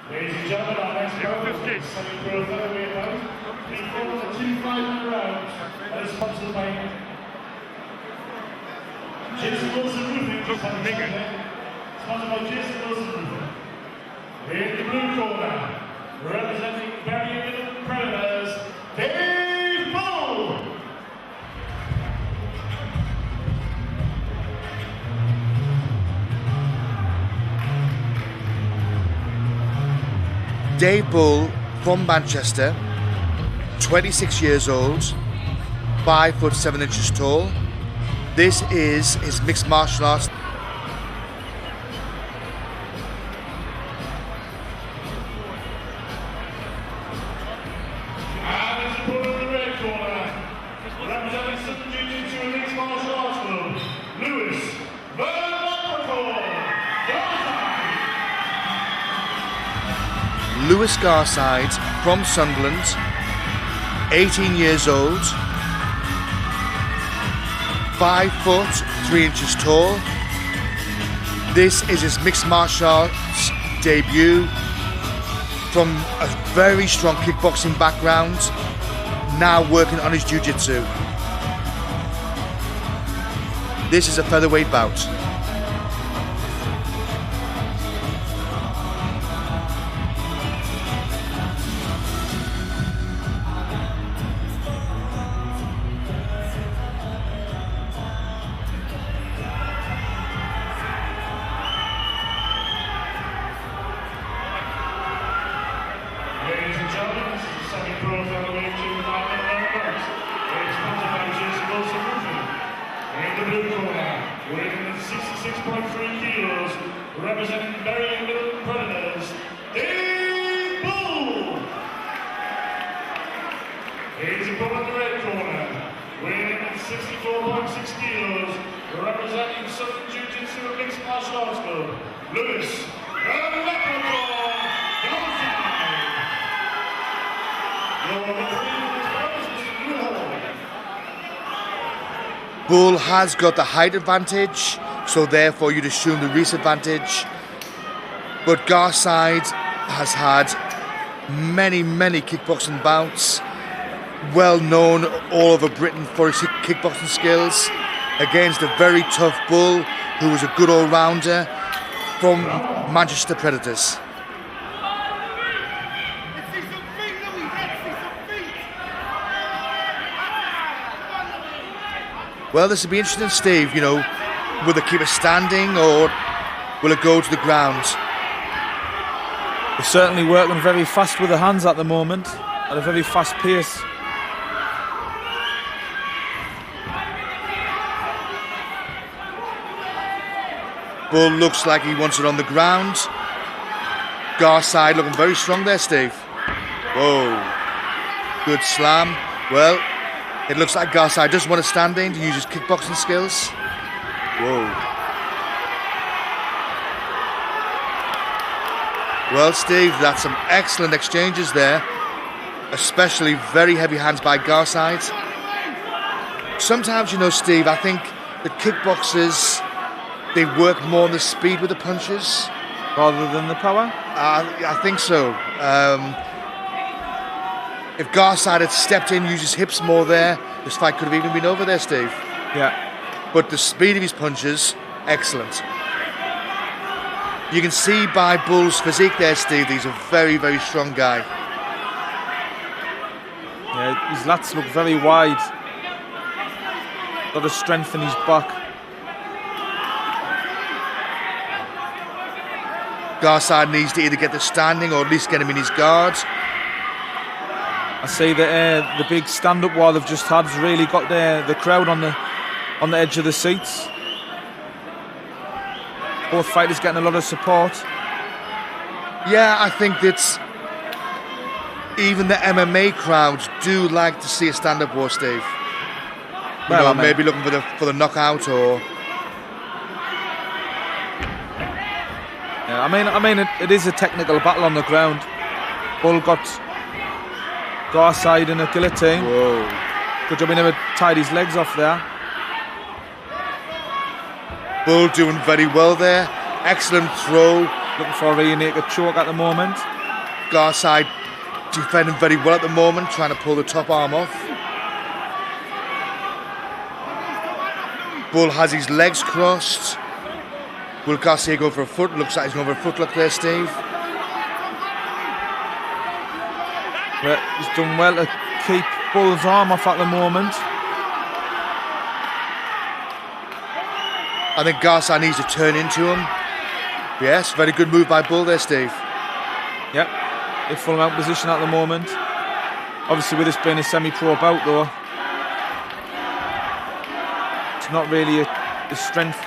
Ladies and gentlemen, our next round is semi-pro featherweight bout. We follow the 2 5-minute rounds and is sponsored by Jason Wilson Roofing. Sponsored by Jason Wilson Roofing. In the blue corner, representing Barry Middle Predators, Dave Bull. Dave Bull from Manchester, 26 years old, 5 foot 7 inches tall. This is his mixed martial arts. And his opponent in the red corner, representing Southern Jiu-Jitsu and Mixed Martial Arts Club, Lewis Lewis Garside from Sunderland, 18 years old, 5 foot 3 inches tall. This is his mixed martial arts debut from a very strong kickboxing background, now working on his jiu-jitsu. This is a featherweight bout. Ladies and gentlemen, this is the semi-pro featherweight 2 5-minute round. It's sponsored by Jason Wilson Roofing. In the blue corner, weighing in at 66.3 kilos, representing Barry and Middle Predators, Dave Bull. His opponent in the red corner, weighing in at 64.6 kilos, representing Southern Jiu-Jitsu and Mixed Martial Arts Club, Lewis Garside. Bull has got the height advantage, so therefore you'd assume the reach advantage. But Garside has had many kickboxing bouts, well known all over Britain for his kickboxing skills, against a very tough Bull who was a good all-rounder from Manchester Predators. Well, this will be interesting, Steve. You know, will they keep it standing or will it go to the ground? They're certainly working very fast with the hands at the moment, at a very fast pace. Bull looks like he wants it on the ground. Garside looking very strong there, Steve. Whoa. Good slam. Well, it looks like Garside doesn't want to stand in to use his kickboxing skills. Whoa. Well, Steve, that's some excellent exchanges there. Especially very heavy hands by Garside. Sometimes, you know, Steve, I think the kickboxers, they work more on the speed with the punches. Rather than the power? I think so. If Garside had stepped in, used his hips more there, this fight could have even been over there, Steve. Yeah. But the speed of his punches, excellent. You can see by Bull's physique there, Steve, he's a very strong guy. Yeah, his lats look very wide. A lot of strength in his back. Garside needs to either get the standing or at least get him in his guard. I see that the big stand-up wall they've just had has really got the crowd on the edge of the seats. Both fighters getting a lot of support. Yeah, I think that even the MMA crowds do like to see a stand-up war, Steve. You know, maybe looking for the knockout or. Yeah, I mean, it is a technical battle on the ground. Bull got Garside in a guillotine. Whoa. Good job he never tied his legs off there. Bull doing very well there. Excellent throw. Looking for a rear naked choke at the moment. Garside defending very well at the moment, trying to pull the top arm off. Bull has his legs crossed. Will Garside go for a foot? Looks like he's going for a footlock there, Steve. But he's done well to keep Bull's arm off at the moment. I think Garside needs to turn into him. Yes, very good move by Bull there, Steve. Yep, in full mount position at the moment. Obviously, with this being a semi-pro bout, though, it's not really a strength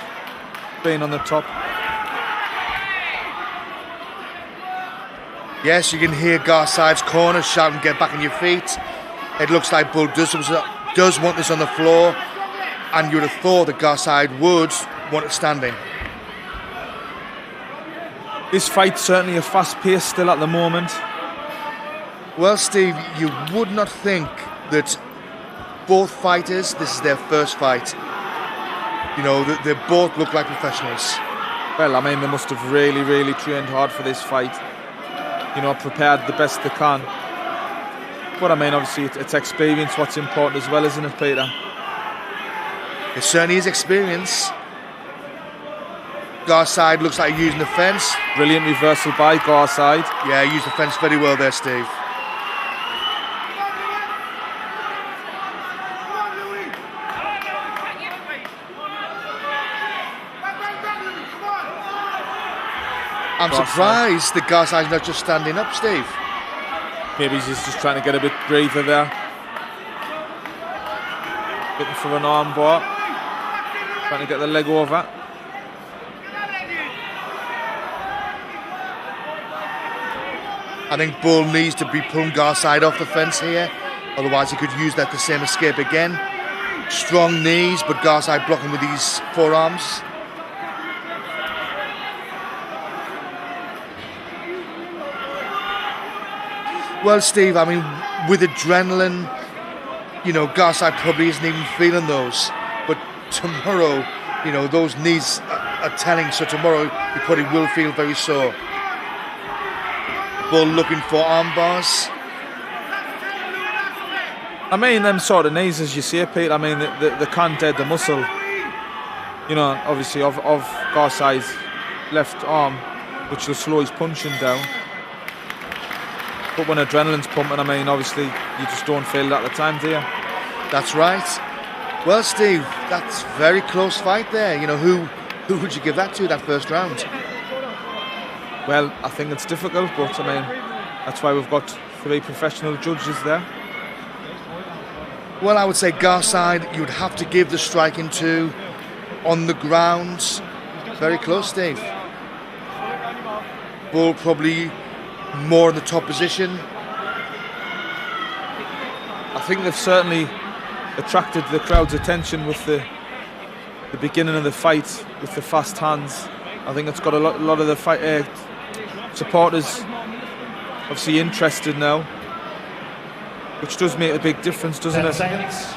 being on the top. Yes, you can hear Garside's corner shouting, "Get back on your feet." It looks like Bull does want this on the floor, and you would have thought that Garside would want it standing. This fight's certainly a fast pace still at the moment. Well, Steve, you would not think that both fighters, this is their first fight. You know, they both look like professionals. Well, I mean, they must have really, really trained hard for this fight. You know, prepared the best they can. But I mean, obviously, it's experience what's important as well, isn't it, Peter? It certainly is experience. Garside looks like using the fence. Brilliant reversal by Garside. Yeah, he used the fence very well there, Steve. I'm surprised that Garside's not just standing up, Steve. Maybe he's just trying to get a bit breather there. Looking for an arm bar. Trying to get the leg over. I think Bull needs to be pulling Garside off the fence here. Otherwise he could use that to same escape again. Strong knees, but Garside blocking with these forearms. Well, Steve, I mean, with adrenaline, you know, Garside probably isn't even feeling those. But tomorrow, you know, those knees are telling, so tomorrow he probably will feel very sore. Bull looking for arm bars. I mean, them sort of knees, as you say, Pete, I mean, they can't dead the muscle, you know, obviously, of Garside's left arm, which will slow his punching down. But when adrenaline's pumping, I mean, obviously, you just don't feel it at the time, do you? That's right. Well, Steve, that's a very close fight there. You know, who would you give that to, that first round? Well, I think it's difficult, but I mean, that's why we've got 3 professional judges there. Well, I would say Garside, you'd have to give the striking to. On the ground, very close, Steve. Bull probably more in the top position. I think they've certainly attracted the crowd's attention with the beginning of the fight, with the fast hands. I think it's got a lot of the fight supporters obviously interested now, which does make a big difference, doesn't it? Seconds.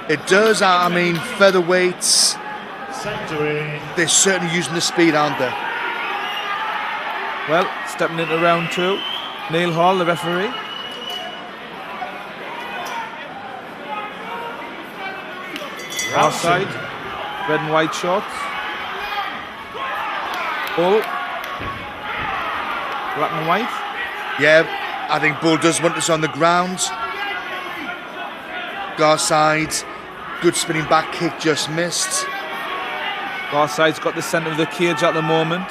It does. I mean, featherweights, Century. they're certainly using the speed, aren't they? Well, stepping into round 2, Neil Hall, the referee. Garside, red and white shorts. Bull, black and white. Yeah, I think Bull does want this on the ground. Garside, good spinning back kick, just missed. Garside's got the centre of the cage at the moment.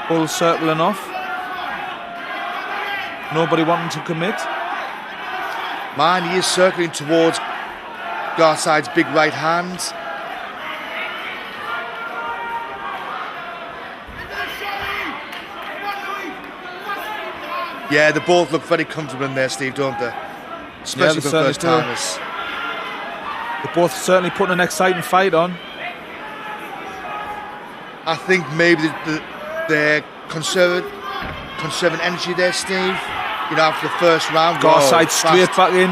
Bull circling off. Nobody wanting to commit. Man, he is circling towards Garside's big right hand. Yeah, they both look very comfortable in there, Steve, don't they? Especially for first timers. They're both certainly putting an exciting fight on. I think maybe they're conserving energy there, Steve. You know, after the first round. Garside straight back in,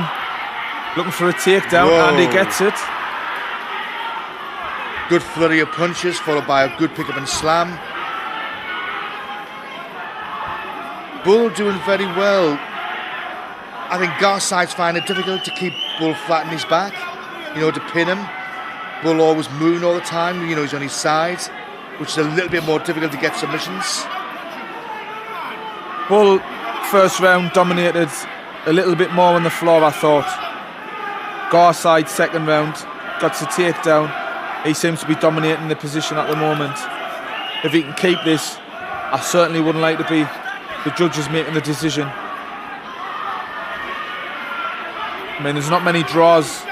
looking for a takedown, Whoa. and he gets it. Good flurry of punches, followed by a good pickup and slam. Bull doing very well. I think Garside's finding it difficult to keep Bull flat in his back, you know, to pin him. Bull always moving all the time, you know, he's on his side, which is a little bit more difficult to get submissions. Bull, first round, dominated a little bit more on the floor, I thought. Garside, second round, got to takedown. He seems to be dominating the position at the moment. If he can keep this, I certainly wouldn't like to be the judges making the decision. I mean, there's not many draws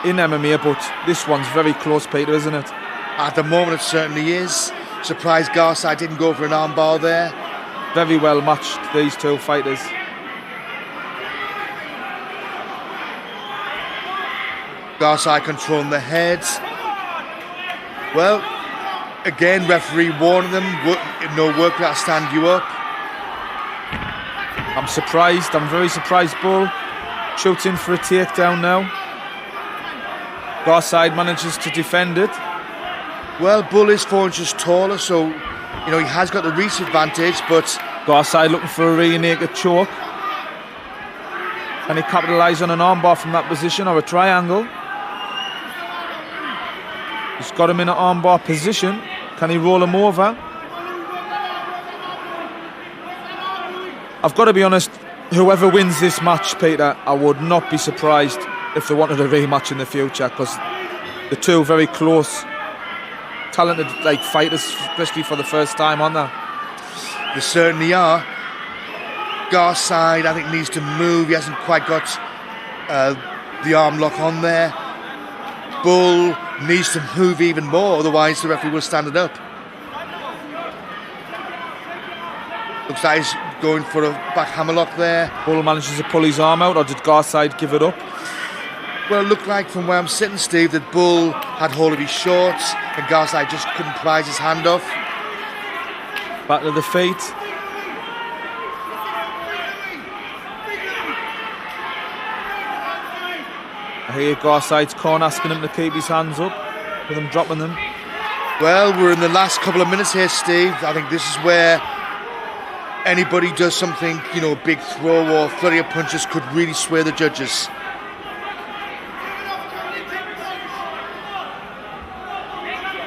in MMA, but this one's very close, Peter, isn't it? At the moment, it certainly is. Surprised Garside didn't go for an armbar there. Very well matched, these two fighters. Garside controlling the head. Well, again, referee warning them, no work that'll stand you up. I'm surprised, I'm very surprised, Bull. Shooting for a takedown now. Garside manages to defend it. Well, Bull is 4 inches taller, so, you know, he has got the reach advantage, but... Garside looking for a rear naked choke. Can he capitalise on an armbar from that position, or a triangle? He's got him in an armbar position. Can he roll him over? I've got to be honest, whoever wins this match, Peter, I would not be surprised if they wanted a rematch in the future, because the two very close, talented fighters, especially for the first time, aren't they? They certainly are. Garside, I think, needs to move. He hasn't quite got the arm lock on there. Bull needs to move even more, otherwise the referee will stand it up. Looks like he's going for a back hammerlock there. Bull manages to pull his arm out, or did Garside give it up? Well, it looked like from where I'm sitting, Steve, that Bull had hold of his shorts and Garside just couldn't prise his hand off. Back to the feet. I hear Garside's corner asking him to keep his hands up, with him dropping them. Well, we're in the last couple of minutes here, Steve. I think this is where anybody does something, you know, big throw or flurry of punches could really sway the judges.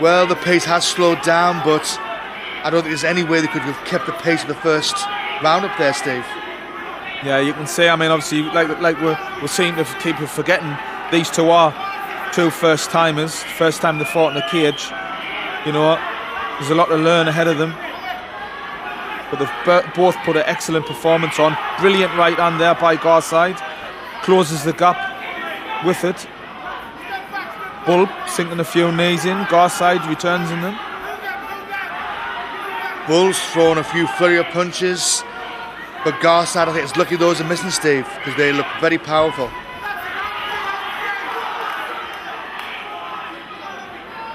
Well, the pace has slowed down, but I don't think there's any way they could have kept the pace of the first round up there, Steve. Yeah, you can say, I mean, obviously, like we're seeming to keep forgetting, these two are two first-timers, first time they fought in a cage. You know, there's a lot to learn ahead of them. But they've both put an excellent performance on. Brilliant right hand there by Garside. Closes the gap with it. Bull sinking a few knees in. Garside returns in them. Bull's throwing a few flurry of punches. But Garside, I think it's lucky those are missing, Steve, because they look very powerful.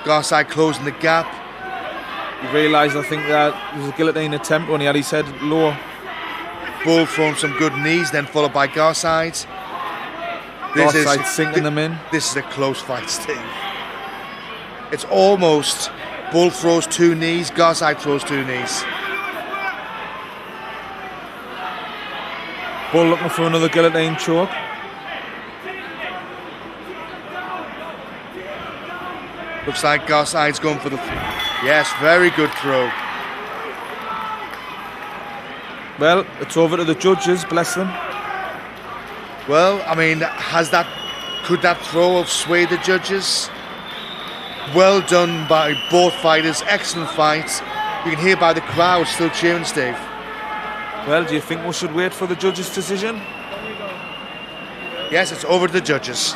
Garside closing the gap. You realise, I think, that there was a guillotine attempt when he had his head low. Bull throwing some good knees, then followed by Garside. Garside sinking them in. This is a close fight, Steve. It's almost Bull throws 2 knees, Garside throws 2 knees. Bull looking for another guillotine choke. Looks like Garside's going for the... Yes, very good throw. Well, it's over to the judges, bless them. Well, I mean, could that throw have swayed the judges? Well done by both fighters, excellent fight. You can hear by the crowd still cheering, Steve. Well, do you think we should wait for the judges' decision? Yes, it's over to the judges.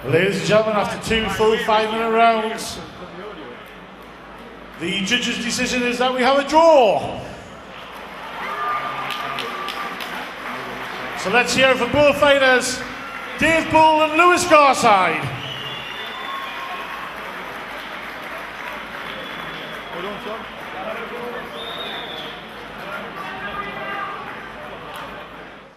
Ladies and gentlemen, after 2 full 5-minute rounds, the judge's decision is that we have a draw. So let's hear from bullfighters Dave Bull and Lewis Garside. Hold on, John.